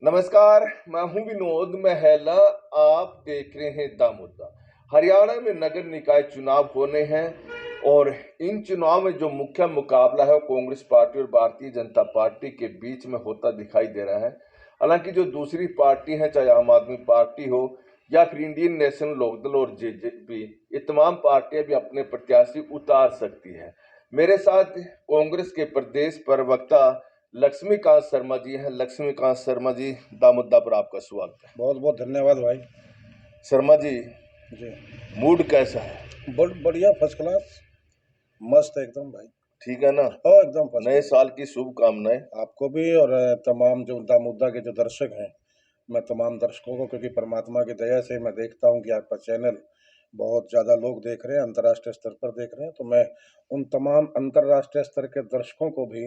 नमस्कार, मैं हूं विनोद महला। आप देख रहे हैं द मुद्दा। हरियाणा में नगर निकाय चुनाव होने हैं और इन चुनाव में जो मुख्य मुकाबला है वो कांग्रेस पार्टी और भारतीय जनता पार्टी के बीच में होता दिखाई दे रहा है। हालांकि जो दूसरी पार्टी है, चाहे आम आदमी पार्टी हो या फिर इंडियन नेशनल लोकदल और जेजेपी, ये तमाम पार्टियां भी अपने प्रत्याशी उतार सकती है। मेरे साथ कांग्रेस के प्रदेश प्रवक्ता लक्ष्मीकांत शर्मा जी हैं। लक्ष्मीकांत शर्मा जी, दा मुद्दा पर आपका स्वागत है। बहुत बहुत धन्यवाद भाई। शर्मा जी, जी, मूड कैसा है? बढ़िया, फर्स्ट क्लास, मस्त एकदम भाई। ठीक है ना? एकदम फर्स्ट नए क्लास। साल की शुभकामनाएं। आपको भी और तमाम जो दामुद्दा के जो दर्शक हैं, मैं तमाम दर्शकों को, क्योंकि परमात्मा की दया से मैं देखता हूँ कि आपका चैनल बहुत ज़्यादा लोग देख रहे हैं, अंतर्राष्ट्रीय स्तर पर देख रहे हैं, तो मैं उन तमाम अंतर्राष्ट्रीय स्तर के दर्शकों को भी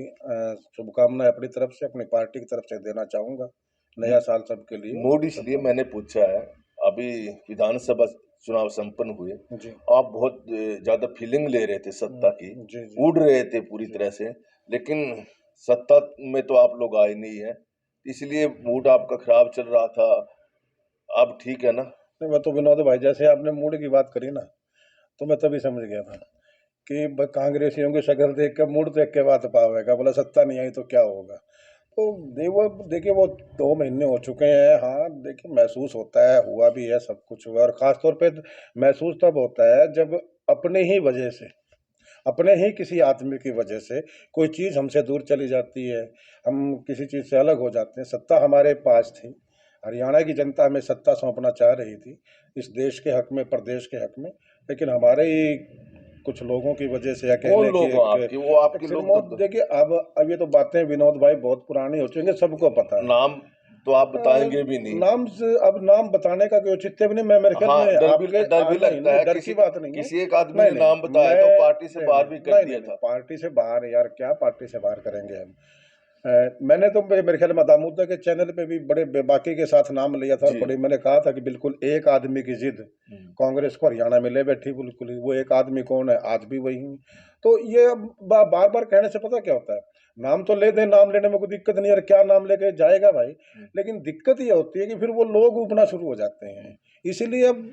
शुभकामनाएं अपनी तरफ से, अपनी पार्टी की तरफ से देना चाहूँगा। नया साल सबके लिए। मूड इसलिए मैंने पूछा है, अभी विधानसभा चुनाव संपन्न हुए, जी आप बहुत ज्यादा फीलिंग ले रहे थे सत्ता की, जी जी उड़ रहे थे पूरी जी। तरह से, लेकिन सत्ता में तो आप लोग आए नहीं है, इसलिए मूड आपका खराब चल रहा था। अब ठीक है ना? नहीं, मैं तो विनोद भाई, जैसे आपने मूड की बात करी ना, तो मैं तभी समझ गया था कि कांग्रेसियों की शक्ल देख के मूड देख के बात पावेगा, बोला सत्ता नहीं आई तो क्या होगा। तो वो देखिए, वो 2 महीने हो चुके हैं। हाँ देखिए, महसूस होता है, हुआ भी है, सब कुछ हुआ, और खास तौर पे महसूस तब होता है जब अपने ही वजह से, अपने ही किसी आदमी की वजह से कोई चीज़ हमसे दूर चली जाती है, हम किसी चीज़ से अलग हो जाते हैं। सत्ता हमारे पास थी, हरियाणा की जनता हमें सत्ता सौंपना चाह रही थी, इस देश के हक में, प्रदेश के हक में, लेकिन हमारे ही कुछ लोगों की वजह से, या कौन कहने की लोग हो एक आपके? वो आपके सिर्फ लोग तो देखिए, अब ये तो बातें विनोद भाई बहुत पुरानी हो चुकी हैं, सबको पता है। नाम तो आप अ, बताएंगे भी नहीं। नाम से अब नाम बताने का कोई औचित्य भी नहीं। मैं, मेरे ख्याल हाँ, में आपके डर भी नहीं लगता नहीं, है, डर किसी की बात नहीं है। किसी एक आदमी नहीं ने नहीं, नाम बताया तो मैं पार्टी से नहीं बाहर नहीं भी कर दिया नहीं, था। पार्टी से बाहर यार, क्या पार्टी से बाहर करेंगे हम। मैंने तो मेरे ख्याल में दामोदर के चैनल पे भी बड़े बेबाकी के साथ नाम लिया था, और जी। बड़ी मैंने कहा था कि बिल्कुल एक आदमी की जिद कांग्रेस को हरियाणा में ले बैठी, बिल्कुल ही। वो एक आदमी कौन है? आज भी वही है। तो ये अब बार बार कहने से पता क्या होता है, नाम तो ले दे, नाम लेने में कोई दिक्कत नहीं है, क्या नाम लेके जाएगा भाई। लेकिन दिक्कत ये होती है कि फिर वो लोग उबना शुरू हो जाते हैं। इसीलिए अब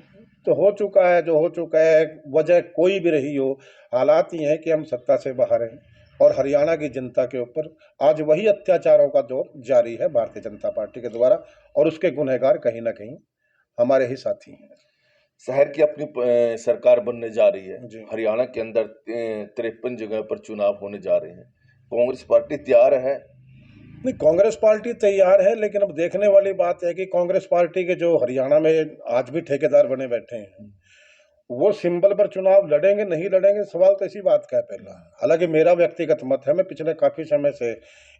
तो हो चुका है जो हो चुका है, वजह कोई भी रही हो, हालात ये हैं कि हम सत्ता से बाहर हैं, और हरियाणा की जनता के ऊपर आज वही अत्याचारों का दौर जारी है भारतीय जनता पार्टी के द्वारा, और उसके गुनहगार कहीं ना कहीं हमारे ही साथी हैं। शहर की अपनी सरकार बनने जा रही है। जी। हरियाणा के अंदर 53 जगह पर चुनाव होने जा रहे हैं। कांग्रेस पार्टी तैयार है? नहीं, कांग्रेस पार्टी तैयार है, लेकिन अब देखने वाली बात है कि कांग्रेस पार्टी के जो हरियाणा में आज भी ठेकेदार बने बैठे हैं, वो सिंबल पर चुनाव लड़ेंगे नहीं लड़ेंगे, सवाल तो इसी बात का है पहला। हालांकि मेरा व्यक्तिगत मत है, मैं पिछले काफी समय से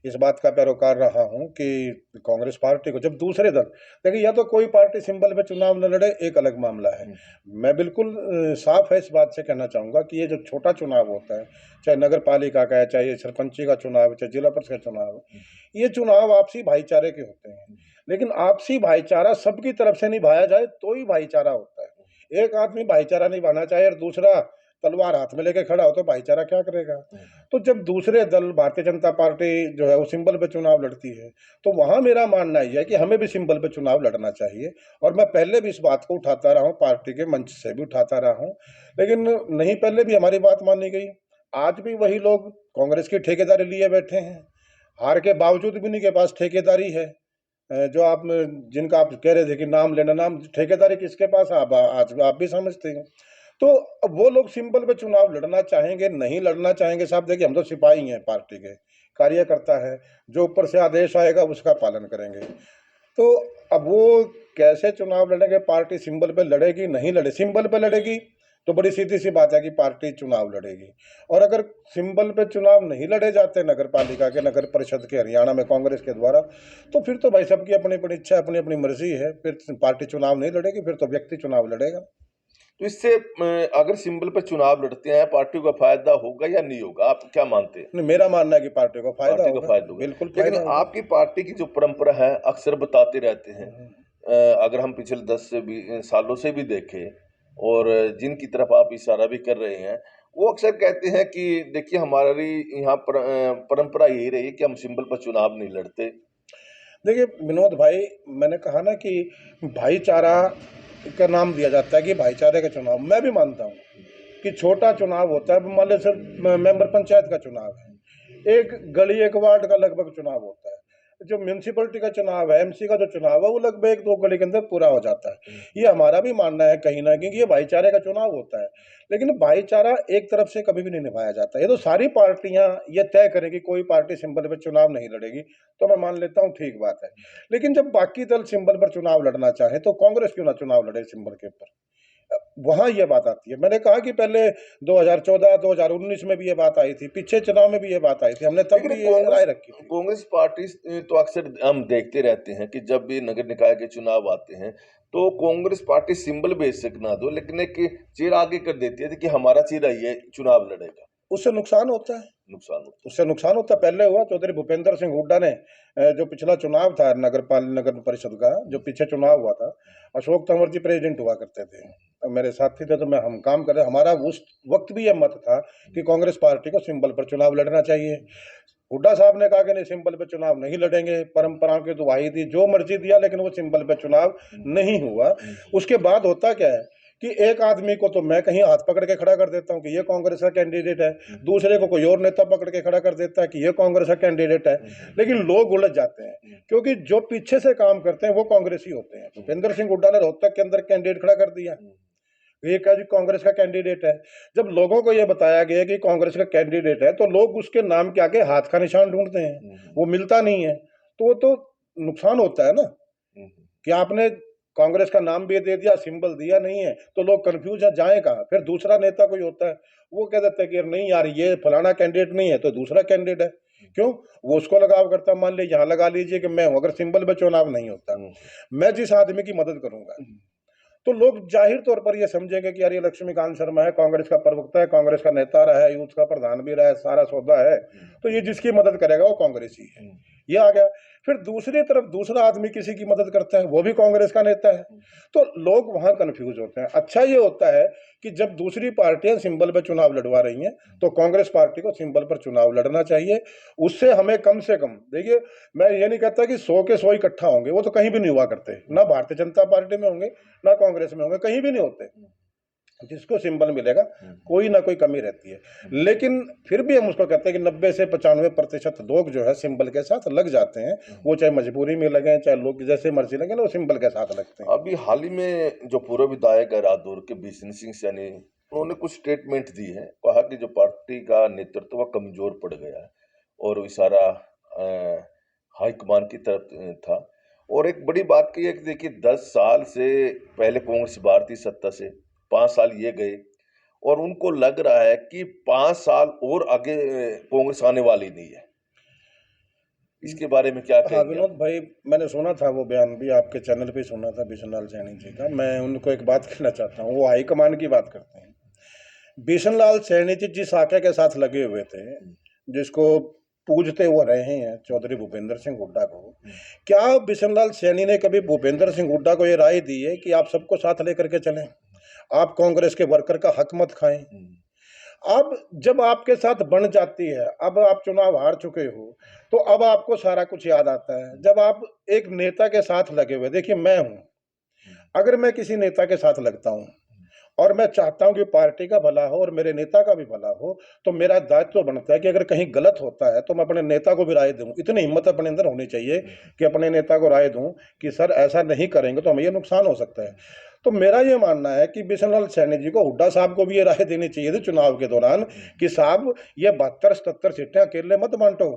इस बात का पैरोकार रहा हूं कि कांग्रेस पार्टी को, जब दूसरे दल देखिए, या तो कोई पार्टी सिंबल पे चुनाव न लड़े, एक अलग मामला है। मैं बिल्कुल साफ है इस बात से कहना चाहूंगा कि ये जो छोटा चुनाव होता है, चाहे नगर पालिका का है, चाहे सरपंची का चुनाव है, चाहे जिला परिषद का चुनाव है, ये चुनाव आपसी भाईचारे के होते हैं। लेकिन आपसी भाईचारा सबकी तरफ से निभाया जाए तो ही भाईचारा होता है। एक आदमी भाईचारा निभाना चाहे और दूसरा तलवार हाथ में लेके खड़ा हो, तो भाईचारा क्या करेगा। तो जब दूसरे दल, भारतीय जनता पार्टी जो है, वो सिंबल पे चुनाव लड़ती है, तो वहां मेरा मानना यह है कि हमें भी सिंबल पे चुनाव लड़ना चाहिए। और मैं पहले भी इस बात को उठाता रहा हूं, पार्टी के मंच से भी उठाता रहा हूं, लेकिन नहीं, पहले भी हमारी बात मानी गई। आज भी वही लोग कांग्रेस की ठेकेदारी लिए बैठे हैं, हार के बावजूद भी उन्हीं के पास ठेकेदारी है। जो आप, जिनका आप कह रहे थे कि नाम लेना, नाम ठेकेदारी किसके पास है, आज आप भी समझते हैं। तो अब वो लोग सिंबल पे चुनाव लड़ना चाहेंगे नहीं लड़ना चाहेंगे, साहब देखिए, हम तो सिपाही हैं, पार्टी के कार्यकर्ता है, जो ऊपर से आदेश आएगा उसका पालन करेंगे। तो अब वो कैसे चुनाव लड़ेंगे, पार्टी सिंबल पे लड़ेगी नहीं लड़े, सिंबल पे लड़ेगी तो बड़ी सीधी सी बात है कि पार्टी चुनाव लड़ेगी। और अगर सिंबल पे चुनाव नहीं लड़े जाते नगर पालिका के, नगर परिषद के, हरियाणा में कांग्रेस के द्वारा, तो फिर तो भाई सबकी अपनी अपनी इच्छा, अपनी अपनी मर्जी है, फिर पार्टी चुनाव नहीं लड़ेगी, फिर तो व्यक्ति चुनाव लड़ेगा। तो इससे अगर सिंबल पर चुनाव लड़ते हैं, पार्टी को फायदा होगा या नहीं होगा? आप क्या मानते हैं? नहीं, मेरा मानना है कि पार्टी को फायदा पार्टी को होगा, फायदा होगा, बिल्कुल लेकिन फायदा होगा। आपकी पार्टी की जो परंपरा है, अक्सर बताते रहते हैं, अगर हम पिछले 10 से 20 सालों से भी देखें, और जिनकी तरफ आप इशारा भी कर रहे हैं, वो अक्सर कहते हैं कि देखिए, हमारी यहाँ परंपरा यही रही कि हम सिंबल पर चुनाव नहीं लड़ते। देखिए विनोद भाई, मैंने कहा ना कि भाईचारा का नाम दिया जाता है कि भाईचारे का चुनाव। मैं भी मानता हूँ कि छोटा चुनाव होता है, मान लो सिर्फ मेंबर पंचायत का चुनाव है, एक गली एक वार्ड का लगभग चुनाव होता है। जो म्यूनसिपलिटी का चुनाव है, एमसी का जो चुनाव है, वो लगभग एक दो गली के अंदर पूरा हो जाता है। ये हमारा भी मानना है कहीं ना कहीं कि ये भाईचारे का चुनाव होता है, लेकिन भाईचारा एक तरफ से कभी भी नहीं निभाया जाता। ये तो सारी पार्टियां ये तय करें कि कोई पार्टी सिंबल पर चुनाव नहीं लड़ेगी, तो मैं मान लेता हूँ ठीक बात है। लेकिन जब बाकी दल सिंबल पर चुनाव लड़ना चाहे तो कांग्रेस क्यों ना चुनाव लड़े सिंबल के ऊपर? वहां ये बात आती है। मैंने कहा कि पहले 2014 2019 में भी ये बात आई थी, पीछे चुनाव में भी ये बात आई थी, हमने तब लेकिन भी ये राय रखी थी। कांग्रेस पार्टी तो अक्सर हम देखते रहते हैं कि जब भी नगर निकाय के चुनाव आते हैं तो कांग्रेस पार्टी सिंबल बेशक ना दो, लेकिन एक चीर आगे कर देती है कि हमारा चेहरा ये चुनाव लड़ेगा। उससे नुकसान होता है, नुकसान होता उससे नुकसान होता है। पहले हुआ चौधरी भूपेंद्र सिंह हुड्डा ने जो पिछला चुनाव था नगर परिषद का, जो पीछे चुनाव हुआ था, अशोक तंवर जी प्रेसिडेंट हुआ करते थे, तो मेरे साथी थे, तो मैं हम काम कर रहे, हमारा उस वक्त भी यह मत था कि कांग्रेस पार्टी को सिंबल पर चुनाव लड़ना चाहिए। हुड्डा साहब ने कहा कि नहीं, सिंबल पे चुनाव नहीं लड़ेंगे, परंपराओं की दुहाई दी, जो मर्जी दिया, लेकिन वो सिंबल पे चुनाव नहीं हुआ। उसके बाद होता क्या है कि एक आदमी को तो मैं कहीं हाथ पकड़ के खड़ा कर देता हूं कि ये कांग्रेस का कैंडिडेट है, दूसरे को कोई और नेता पकड़ के खड़ा कर देता है कि ये कांग्रेस का कैंडिडेट है, लेकिन लोग उलझ जाते हैं क्योंकि जो पीछे से काम करते हैं वो कांग्रेसी होते हैं। भूपेंद्र सिंह हुड्डा ने रोहतक के अंदर कैंडिडेट खड़ा कर दिया, ये कहा जी कांग्रेस का कैंडिडेट है। जब लोगों को यह बताया गया कि कांग्रेस का कैंडिडेट है, तो लोग उसके नाम के आगे हाथ का निशान ढूंढते हैं, वो मिलता नहीं है, तो वो तो नुकसान होता है ना कि आपने कांग्रेस का नाम भी दे दिया, सिंबल दिया नहीं है, तो लोग कंफ्यूज है, जाए कहाँ। फिर दूसरा नेता कोई होता है, वो कह देता है कि नहीं यार ये फलाना कैंडिडेट नहीं है, तो दूसरा कैंडिडेट है, क्यों वो उसको लगाव करता है। मान लीजिए यहाँ लगा लीजिए कि मैं हूं, अगर सिंबल पे चुनाव नहीं होता, मैं जिस आदमी की मदद करूंगा, तो लोग जाहिर तौर पर ये समझेंगे कि यार ये लक्ष्मीकांत शर्मा है, कांग्रेस का प्रवक्ता है, कांग्रेस का नेता रहा है, यूथ का प्रधान भी रहा है, सारा सौदा है, तो ये जिसकी मदद करेगा वो कांग्रेसी है, ये आ गया। फिर दूसरी तरफ दूसरा आदमी किसी की मदद करता है, वो भी कांग्रेस का नेता है, तो लोग वहां कंफ्यूज होते हैं। अच्छा ये होता है कि जब दूसरी पार्टियां सिंबल पर चुनाव लड़वा रही हैं, तो कांग्रेस पार्टी को सिंबल पर चुनाव लड़ना चाहिए। उससे हमें कम से कम, देखिए मैं ये नहीं कहता कि 100 के 100 इकट्ठा होंगे, वो तो कहीं भी नहीं हुआ करते, ना भारतीय जनता पार्टी में होंगे ना कांग्रेस में होंगे, कहीं भी नहीं होते। जिसको सिंबल मिलेगा कोई ना कोई कमी रहती है, लेकिन फिर भी हम उसको कहते हैं कि 90 से 95% लोग जो है सिंबल के साथ लग जाते हैं, वो चाहे मजबूरी में लगे चाहे लोग जैसे मर्जी लगे ना, वो सिंबल के साथ लगते हैं। अभी हाल ही में जो पूर्व विधायक है रादौर के बिशन सिंह सैनी, उन्होंने कुछ स्टेटमेंट दी है, कहा कि जो पार्टी का नेतृत्व कमजोर पड़ गया है और इशारा हाईकमान की तरफ था। और एक बड़ी बात की है कि देखिए 10 साल से पहले कांग्रेस बाहर थी सत्ता से, 5 साल ये गए और उनको लग रहा है कि 5 साल और आगे कांग्रेस आने वाली नहीं है। इसके बारे में क्या हाँ कहेंगे विनोद आप? भाई, मैंने सुना था वो बयान भी, आपके चैनल पे सुना था बिशन लाल सैनी जी का। मैं उनको एक बात कहना चाहता हूँ, वो हाईकमान की बात करते हैं। बिशन लाल सैनी जी जिस आंकड़े के साथ लगे हुए थे, जिसको पूजते हुए रहे हैं चौधरी भूपेंद्र सिंह हुड्डा को, क्या बिशन लाल सैनी ने कभी भूपेंद्र सिंह हुड्डा को ये राय दी है कि आप सबको साथ लेकर के चलें, आप कांग्रेस के वर्कर का हक मत खाएं? अब जब आपके साथ बन जाती है, अब आप चुनाव हार चुके हो, तो अब आपको सारा कुछ याद आता है। जब आप एक नेता के साथ लगे हुए, देखिए मैं हूं, अगर मैं किसी नेता के साथ लगता हूं और मैं चाहता हूं कि पार्टी का भला हो और मेरे नेता का भी भला हो, तो मेरा दायित्व तो बनता है कि अगर कहीं गलत होता है तो मैं अपने नेता को भी राय दूं। इतनी हिम्मत अपने अंदर होनी चाहिए कि अपने नेता को राय दूं कि सर ऐसा नहीं करेंगे तो हमें ये नुकसान हो सकता है। तो मेरा ये मानना है कि बिशन लाल सैनी जी को, हुड्डा साहब को भी ये राय देनी चाहिए थी चुनाव के दौरान कि साहब ये 72-77 सीटें अकेले मत बांटो,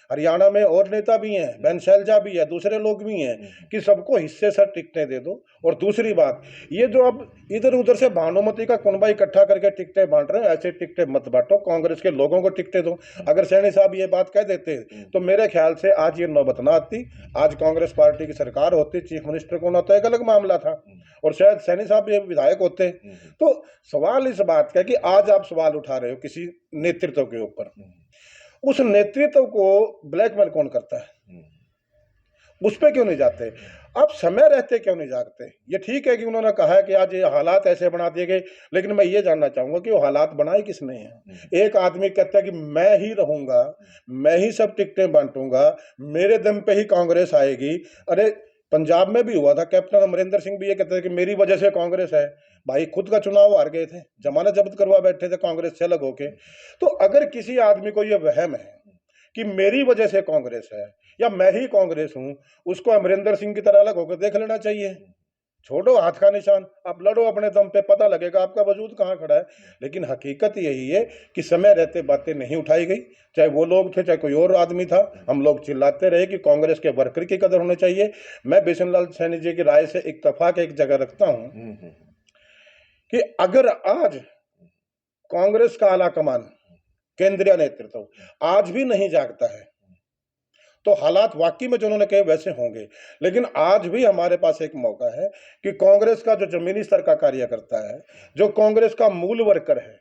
हरियाणा में और नेता भी हैं, बहन शैलजा भी है, दूसरे लोग भी हैं, कि सबको हिस्से से टिकटें दे दो। और दूसरी बात, ये जो अब इधर उधर से भानुमति का कुनबा इकट्ठा करके टिकटें बांट रहे हैं, ऐसे टिकटें मत बांटो, कांग्रेस के लोगों को टिकटें दो। अगर सैनी साहब ये बात कह देते तो मेरे ख्याल से आज ये नौबत ना आती, आज कांग्रेस पार्टी की सरकार होती, चीफ मिनिस्टर को ना, तो एक अलग मामला था और शायद सैनी साहब ये विधायक होते। तो सवाल इस बात का कि आज आप सवाल उठा रहे हो किसी नेतृत्व के ऊपर, उस नेतृत्व को ब्लैकमेल कौन करता है? उस पर क्यों नहीं जाते? आप समय रहते क्यों नहीं जागते? ये ठीक है कि उन्होंने कहा है कि आज ये हालात ऐसे बना दिए गए, लेकिन मैं ये जानना चाहूंगा कि वो हालात बनाए किसने हैं? एक आदमी कहता है कि मैं ही रहूंगा, मैं ही सब टिकटें बांटूंगा, मेरे दम पे ही कांग्रेस आएगी। अरे पंजाब में भी हुआ था, कैप्टन अमरिंदर सिंह भी ये कहते थे कि मेरी वजह से कांग्रेस है। भाई खुद का चुनाव हार गए थे, जमानत जब्त करवा बैठे थे कांग्रेस से अलग होके। तो अगर किसी आदमी को ये वहम है कि मेरी वजह से कांग्रेस है या मैं ही कांग्रेस हूं, उसको अमरिंदर सिंह की तरह अलग होकर देख लेना चाहिए। छोड़ो हाथ का निशान, आप लड़ो अपने दम पे, पता लगेगा आपका वजूद कहाँ खड़ा है। लेकिन हकीकत यही है कि समय रहते बातें नहीं उठाई गई, चाहे वो लोग थे चाहे कोई और आदमी था। हम लोग चिल्लाते रहे कि कांग्रेस के वर्कर की कदर होनी चाहिए। मैं बिशन लाल सैनी जी की राय से इत्तेफाक एक जगह रखता हूं कि अगर आज कांग्रेस का आला कमान, केंद्रीय नेतृत्व आज भी नहीं जागता है, तो हालात वाकई में जो उन्होंने कहे वैसे होंगे। लेकिन आज भी हमारे पास एक मौका है कि कांग्रेस का जो जमीनी स्तर का कार्यकर्ता है, जो कांग्रेस का मूल वर्कर है,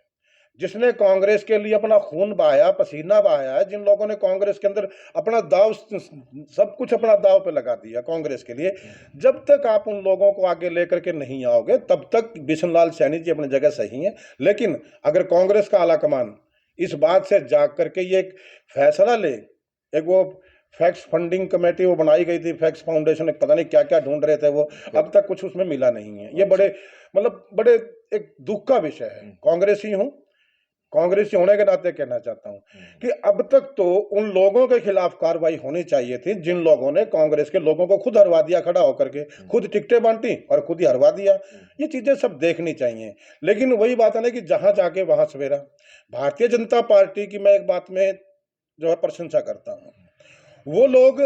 जिसने कांग्रेस के लिए अपना खून बहाया, पसीना बहाया है, जिन लोगों ने कांग्रेस के अंदर अपना दाव, सब कुछ अपना दाव पे लगा दिया कांग्रेस के लिए, जब तक आप उन लोगों को आगे लेकर के नहीं आओगे तब तक बिशन लाल सैनी जी अपनी जगह सही हैं। लेकिन अगर कांग्रेस का आलाकमान इस बात से जाग करके ये एक फैसला ले, एक वो फैक्स फंडिंग कमेटी वो बनाई गई थी, फैक्स फाउंडेशन, पता नहीं क्या क्या ढूंढ रहे थे वो, अब तक कुछ उसमें मिला नहीं है। ये बड़े बड़े एक दुख का विषय है। कांग्रेसी हूं, कांग्रेसी होने के नाते कहना चाहता हूं कि अब तक तो उन लोगों के खिलाफ कार्रवाई होनी चाहिए थी जिन लोगों ने कांग्रेस के लोगों को खुद हरवा दिया, खड़ा होकर के खुद टिकटें बांटी और खुद ही हरवा दिया। ये चीजें सब देखनी चाहिए। लेकिन वही बात है ना कि जहां जाके वहां सवेरा। भारतीय जनता पार्टी की मैं एक बात में जो है प्रशंसा करता हूं, वो लोग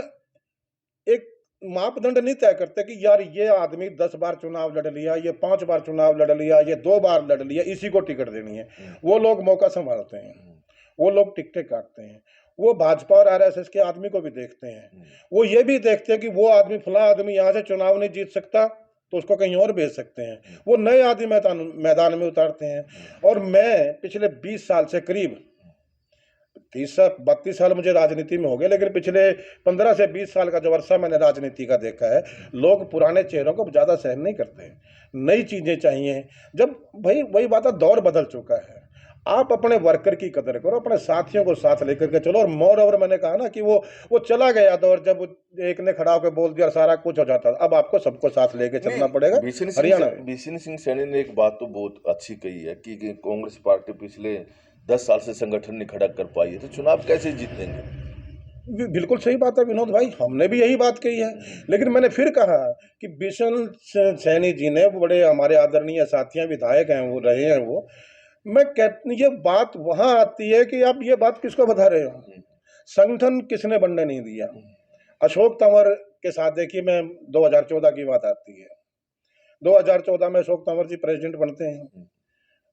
एक मापदंड नहीं तय करते कि यार ये आदमी 10 बार चुनाव लड़ लिया, ये 5 बार चुनाव लड़ लिया, ये 2 बार लड़ लिया, इसी को टिकट देनी है। वो लोग मौका संभालते हैं, वो लोग टिकटें काटते हैं। वो भाजपा और आरएसएस के आदमी को भी देखते हैं, वो ये भी देखते हैं कि वो आदमी, फला आदमी यहाँ से चुनाव नहीं जीत सकता तो उसको कहीं और भेज सकते हैं। वो नए आदमी मैदान में उतारते हैं। और मैं पिछले 20 साल से करीब 32 साल मुझे राजनीति में हो गए, लेकिन पिछले 15 से 20 साल का जो वर्षा मैंने राजनीति का देखा है, लोग पुराने चेहरों को ज्यादा सहन नहीं करते, नई चीजें चाहिए। जब भाई वही बात है, दौर बदल चुका है। आप अपने वर्कर की कदर करो, अपने साथियों को साथ लेकर के चलो। और मोर ओवर मैंने कहा ना कि वो चला गया दौर जब एक ने खड़ा होकर बोल दिया सारा कुछ हो जाता। अब आपको सबको साथ लेके चलना पड़ेगा। हरियाणा में बिशन सिंह सैनी ने एक बात तो बहुत अच्छी कही है कि कांग्रेस पार्टी पिछले 10 साल से संगठन नहीं खड़ा कर पाई है, तो चुनाव कैसे जीतेंगे? बिल्कुल सही बात है विनोद भाई, हमने भी यही बात कही है। लेकिन मैंने फिर कहा कि बिशन सैनी जी ने, बड़े हमारे आदरणीय साथी विधायक हैं, वो रहे हैं, वो मैं ये बात वहां आती है कि आप ये बात किसको बता रहे हो? संगठन किसने बनने नहीं दिया? अशोक तंवर के साथ देखिए, मैं 2014 की बात आती है। 2014 में अशोक तंवर जी प्रेसिडेंट बनते हैं,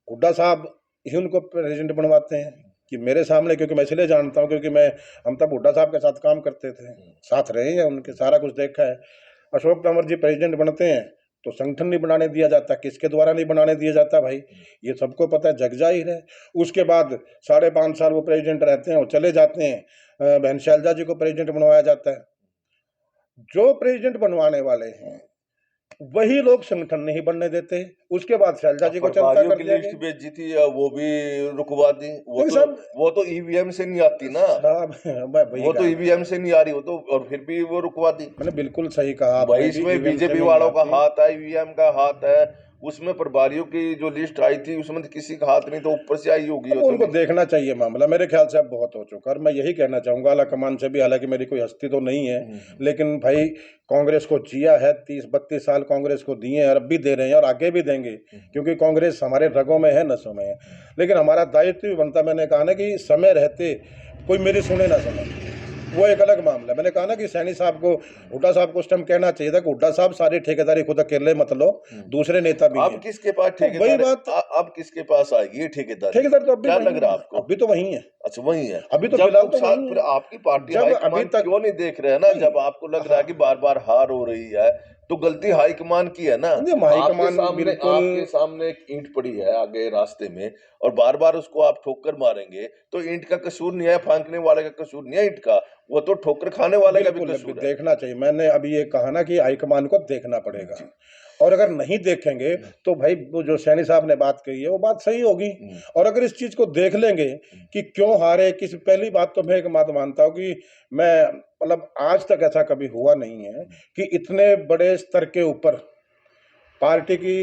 हुड्डा साहब ही उनको प्रेसिडेंट बनवाते हैं कि मेरे सामने, क्योंकि मैं इसलिए जानता हूं क्योंकि हम तब हुड्डा साहब के साथ काम करते थे, साथ रहे हैं, उनके सारा कुछ देखा है। अशोक तंवर जी प्रेसिडेंट बनते हैं तो संगठन नहीं बनाने दिया जाता। किसके द्वारा नहीं बनाने दिया जाता भाई, ये सबको पता है, जग जाहिर है। उसके बाद 5.5 साल वो प्रेसिडेंट रहते हैं, वो चले जाते हैं, बहन शैलजा जी को प्रेसिडेंट बनवाया जाता है। जो प्रेसिडेंट बनवाने वाले हैं वही लोग संगठन नहीं बनने देते। उसके बाद शैलजा जी को चलता कर दिया। लिस्ट भेजी थी, वो भी रुकवा दी। वो तो ईवीएम से नहीं आती ना, वो तो ईवीएम से नहीं आ रही, वो तो, और फिर भी वो रुकवा दी। मैंने बिल्कुल सही कहा भाई, इसमें बीजेपी वालों का हाथ है, ईवीएम का हाथ है। उसमें प्रभारियों की जो लिस्ट आई थी उसमें किसी का हाथ नहीं, तो ऊपर से आई होगी। उनको देखना चाहिए मामला, मेरे ख्याल से अब बहुत हो चुका। और मैं यही कहना चाहूंगा आलाकमान से भी, हालांकि मेरी कोई हस्ती तो नहीं है, लेकिन भाई कांग्रेस को जिया है, 30-32 साल कांग्रेस को दिए हैं, और अब भी दे रहे हैं और आगे भी देंगे, क्योंकि कांग्रेस हमारे रगों में है, नसों में है। लेकिन हमारा दायित्व भी बनता, मैंने कहा ना कि समय रहते कोई मेरी सुने ना सुने, वो एक अलग मामला। मैंने कहा ना कि सैनी साहब को, हुड्डा साहब को उस टाइम कहना चाहिए था कि हुड्डा साहब सारी ठेकेदारी खुद अकेले मत लो, दूसरे नेता भी अब किसके पास ठेकेदार? वही बात, अब किसके पास आएगी ठेकेदार? ठेकेदार तो अब भी क्या लग रहा है आपको? अभी तो वही है। अच्छा वही है। अभी तो जब फिलहाल लोग तो साथ वही फिर है। आपकी पार्टी जब अभी हाईकमान तक क्यों नहीं देख रहे हैं ना, नहीं, जब आपको लग रहा है कि हाँ, बार बार हार हो रही है, तो गलती हाईकमान की है ना। नहीं हाईकमान बिल्कुल। आपके सामने एक ईंट पड़ी है आगे रास्ते में, और बार बार उसको आप ठोकर मारेंगे, तो ईंट का कसूर नहीं है, फांकने वाले का कसूर नहीं है ईंट का, वो तो ठोकर खाने वाले का भी बिल्कुल, अभी कसूर है। देखना चाहिए। मैंने अभी ये कहा ना कि हाईकमान को देखना पड़ेगा, जी। और अगर नहीं देखेंगे तो भाई वो जो सैनी साहब ने बात कही है वो बात सही होगी। हम्म, और अगर इस चीज को देख लेंगे हम्म, कि क्यों हारे, किस पहली बात तो मैं एक बात मानता हूँ कि मैं मतलब आज तक ऐसा कभी हुआ नहीं है कि इतने बड़े स्तर के ऊपर पार्टी की,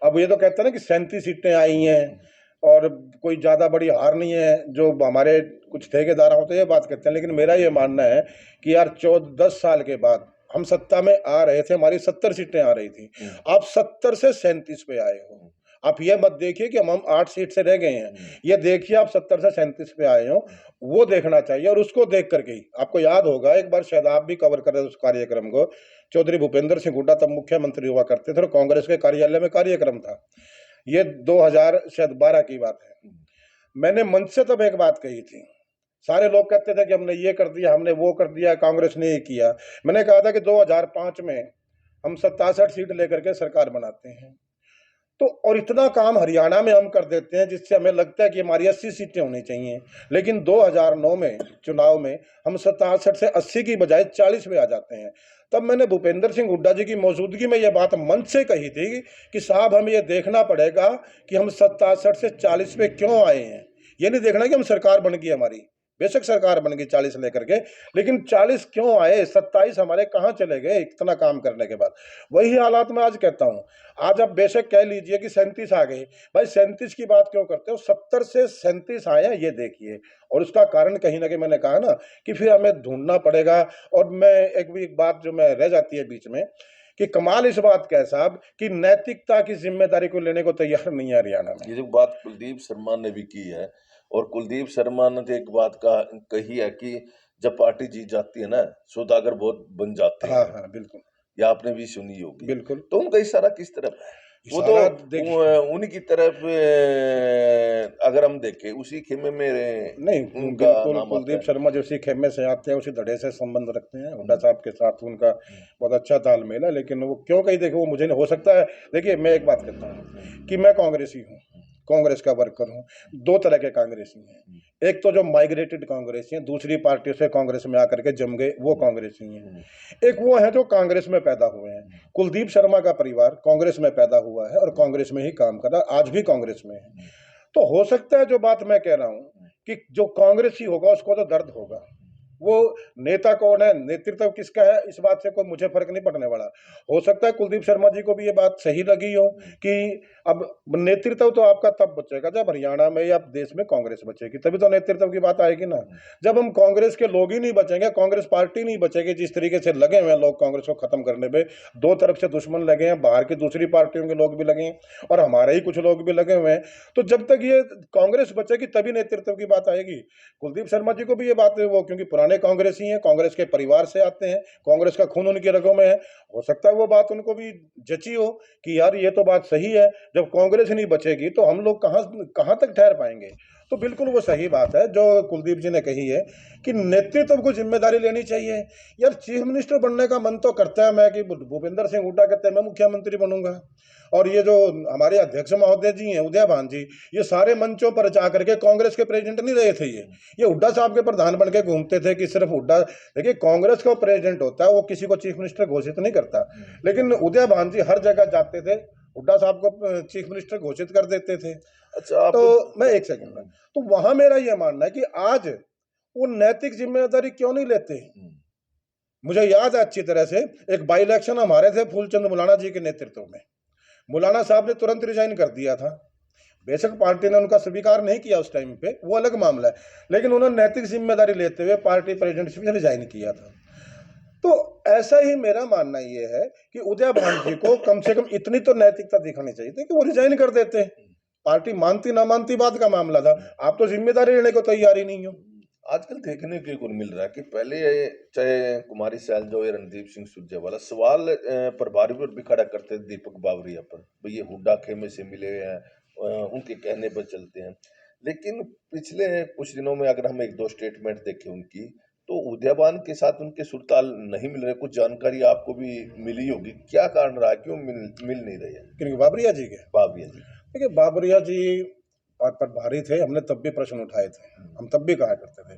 अब ये तो कहते हैं ना कि 37 सीटें आई हैं और कोई ज्यादा बड़ी हार नहीं है, जो हमारे कुछ ठेकेदार होते हैं ये बात कहते हैं, लेकिन मेरा ये मानना है कि यार 14-10 साल के बाद हम सत्ता में आ रहे थे, हमारी 70 सीटें आ रही थी, हम्म, आप 70 से 37 पे आए हो। आप ये मत देखिए कि हम 8 सीट से रह गए हैं, ये देखिए आप 70 से 37 पे आए हो, वो देखना चाहिए। और उसको देख करके ही आपको याद होगा, एक बार शायद आप भी कवर कर रहे थे उस कार्यक्रम को, चौधरी भूपेंद्र सिंह हुड्डा तब मुख्यमंत्री हुआ करते थे और कांग्रेस के कार्यालय में कार्यक्रम था, ये 2012 की बात है। मैंने मंच से तब एक बात कही थी, सारे लोग कहते थे कि हमने ये कर दिया, हमने वो कर दिया, कांग्रेस ने ये किया। मैंने कहा था कि 2005 में हम 67 सीट लेकर के सरकार बनाते हैं, तो और इतना काम हरियाणा में हम कर देते हैं जिससे हमें लगता है कि हमारी 80 सीटें होनी चाहिए, लेकिन 2009 में चुनाव में हम 67 से 80 की बजाय 40 में आ जाते हैं। तब मैंने भूपेंद्र सिंह हुड्डा जी की मौजूदगी में यह बात मंच से कही थी कि साहब हमें यह देखना पड़ेगा कि हम 67 से 40 पे क्यों आए हैं। ये नहीं देखना कि हम सरकार बन गई हमारी, बेशक सरकार बन गई 40 लेकर के, लेकिन 40 क्यों आए, 27 हमारे कहाँ चले गए इतना काम करने के बाद। वही हालात मैं आज कहता हूँ। आज आप बेशक कह लीजिए कि 37 आ गए, भाई 37 की बात क्यों करते हो, 70 से 37 आए हैं ये देखिए। और उसका कारण कहीं ना कहीं मैंने कहा ना कि फिर हमें ढूंढना पड़ेगा। और मैं एक भी एक बात जो मैं रह जाती है बीच में, कि कमाल इस बात का है साहब कि नैतिकता की जिम्मेदारी को लेने को तैयार नहीं है हरियाणा में। ये जो बात कुलदीप शर्मा ने भी की है, और कुलदीप शर्मा ने तो एक बात कही है कि जब पार्टी जीत जाती है ना, सौदागर बहुत बन जाते हाँ हैं। हाँ बिल्कुल। ये आपने भी सुनी होगी। बिल्कुल। तो उनका इशारा किस तरफ है? वो तो इशारा देखिए, उन्हीं की तरफ, अगर हम देखें उसी खेमे में नहीं उनका बिल्कुल नाम आता कुलदीप है। शर्मा जो उसी खेमे से आते हैं उसी धड़े से संबंध रखते हैं, हुड्डा साहब के साथ उनका बहुत अच्छा तालमेल है। लेकिन वो क्यों कहीं देखे वो मुझे नहीं, हो सकता है। देखिए मैं एक बात कहता हूँ कि मैं कांग्रेसी हूँ, कांग्रेस का वर्कर हूँ। दो तरह के कांग्रेसी हैं, एक तो जो माइग्रेटेड कांग्रेसी हैं, दूसरी पार्टी से कांग्रेस में आकर के जम गए वो कांग्रेसी हैं। एक वो है जो कांग्रेस में पैदा हुए हैं। कुलदीप शर्मा का परिवार कांग्रेस में पैदा हुआ है और कांग्रेस में ही काम कर रहा है, आज भी कांग्रेस में है। तो हो सकता है जो बात मैं कह रहा हूं कि जो कांग्रेसी होगा उसको तो दर्द होगा, वो नेता कौन है, नेतृत्व किसका है, इस बात से कोई मुझे फर्क नहीं पड़ने वाला। हो सकता है कुलदीप शर्मा जी को भी ये बात सही लगी हो कि अब नेतृत्व तो आपका तब बचेगा जब हरियाणा में या देश में कांग्रेस बचेगी, तभी तो नेतृत्व की बात आएगी ना। जब हम कांग्रेस के लोग ही नहीं बचेंगे, कांग्रेस पार्टी नहीं बचेगी, जिस तरीके से लगे हुए हैं लोग कांग्रेस को खत्म करने पे, दो तरफ से दुश्मन लगे हैं, बाहर की दूसरी पार्टियों के लोग भी लगे हैं और हमारे ही कुछ लोग भी लगे हुए हैं, तो जब तक ये कांग्रेस बचेगी तभी नेतृत्व की बात आएगी। कुलदीप शर्मा जी को भी ये बात है, वो क्योंकि पुराने कांग्रेसी हैं, कांग्रेस के परिवार से आते हैं, कांग्रेस का खून उनकी रगों में है, हो सकता है वो बात उनको भी जची हो कि यार ये तो बात सही है, जब कांग्रेस ही नहीं बचेगी तो हम लोग कहाँ कहाँ तक ठहर पाएंगे। तो बिल्कुल वो सही बात है जो कुलदीप जी ने कही है कि नेतृत्व को जिम्मेदारी लेनी चाहिए। यार चीफ मिनिस्टर बनने का मन तो करता है मैं कि भूपेंद्र सिंह हुड्डा कहते हैं मैं मुख्यमंत्री बनूंगा, और ये जो हमारे अध्यक्ष महोदय जी हैं उदय भान जी, ये सारे मंचों पर जा करके कांग्रेस के प्रेसिडेंट नहीं रहे थे, ये हुड्डा साहब के प्रधान बन के घूमते थे कि सिर्फ हुड्डा, देखिए कांग्रेस का प्रेसिडेंट होता है वो किसी को चीफ मिनिस्टर घोषित नहीं करता, लेकिन उदय भान जी हर जगह जाते थे, हुड्डा साहब को चीफ मिनिस्टर घोषित कर देते थे। अच्छा आप तो मैं एक सेकंड में, तो वहां मेरा यह मानना है कि आज वो नैतिक जिम्मेदारी क्यों नहीं लेते। मुझे याद है अच्छी तरह से एक बाई इलेक्शन हमारे थे फूलचंद मुलाना जी के नेतृत्व में, मुलाना साहब ने तुरंत रिजाइन कर दिया था, बेशक पार्टी ने उनका स्वीकार नहीं किया उस टाइम पे, वो अलग मामला है, लेकिन उन्होंने नैतिक जिम्मेदारी लेते हुए पार्टी प्रेसिडेंट से रिजाइन किया था। तो ऐसा ही मेरा मानना ये है कि उदय भान जी को कम से कम इतनी तो नैतिकता दिखानी चाहिए थी कि वो रिजाइन कर देते, पार्टी मानती ना मानती बात का मामला था, आप तो जिम्मेदारी लेने को तैयार ही नहीं हो। आजकल देखने को मिल रहा है कि पहले चाहे कुमारी सैलजा या रणदीप सिंह सुरजेवाला सवाल प्रभारी पर भी खड़ा करते थे दीपक बावरिया पर, भाई ये हुड्डा खेमे से मिले हैं, उनके कहने पर चलते हैं। लेकिन पिछले कुछ दिनों में अगर हम एक दो स्टेटमेंट देखें उनकी, तो उदयवान के साथ उनके सुरताल नहीं मिल रहे। कुछ जानकारी आपको भी मिली होगी, क्या कारण रहा, क्यों मिल नहीं रही है क्योंकि बाबरिया जी के, बाबिया जी? देखिए बाबरिया जी बात पर भारी थे, हमने तब भी प्रश्न उठाए थे, हम तब भी कहा करते थे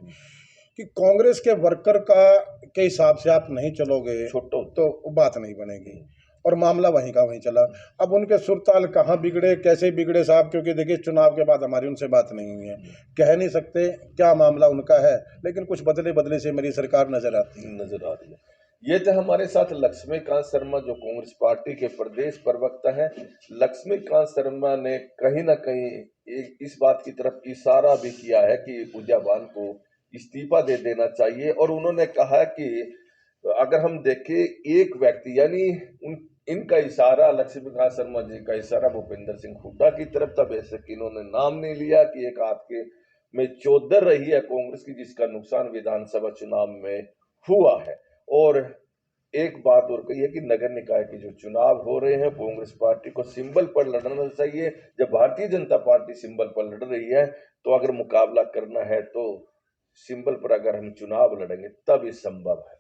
कि कांग्रेस के वर्कर का के हिसाब से आप नहीं चलोगे छोटो तो बात नहीं बनेगी, और मामला वहीं का वहीं चला। अब उनके सुरताल कहाँ बिगड़े, कैसे बिगड़े साहब, क्योंकि देखिए चुनाव के बाद हमारी उनसे बात नहीं हुई है, कह नहीं सकते क्या मामला उनका है, लेकिन कुछ बदले बदले से मेरी सरकार नजर आती है। नजर आ रही है। ये थे हमारे साथ लक्ष्मीकांत शर्मा, जो कांग्रेस पार्टी के प्रदेश प्रवक्ता हैं। लक्ष्मीकांत शर्मा ने कहीं ना कहीं इस बात की तरफ इशारा भी किया है कि उदयवान को इस्तीफा दे देना चाहिए, और उन्होंने कहा कि अगर हम देखें एक व्यक्ति, यानी इनका इशारा, लक्ष्मीकांत शर्मा जी का इशारा भूपेंद्र सिंह हुड्डा की तरफ था। बेशक इन्होंने नाम नहीं लिया कि एक आपके में चौधर रही है कांग्रेस की, जिसका नुकसान विधानसभा चुनाव में हुआ है। और एक बात और कही है कि नगर निकाय के जो चुनाव हो रहे हैं, कांग्रेस पार्टी को सिंबल पर लड़ना चाहिए। जब भारतीय जनता पार्टी सिंबल पर लड़ रही है, तो अगर मुकाबला करना है तो सिंबल पर अगर हम चुनाव लड़ेंगे तब ये संभव है।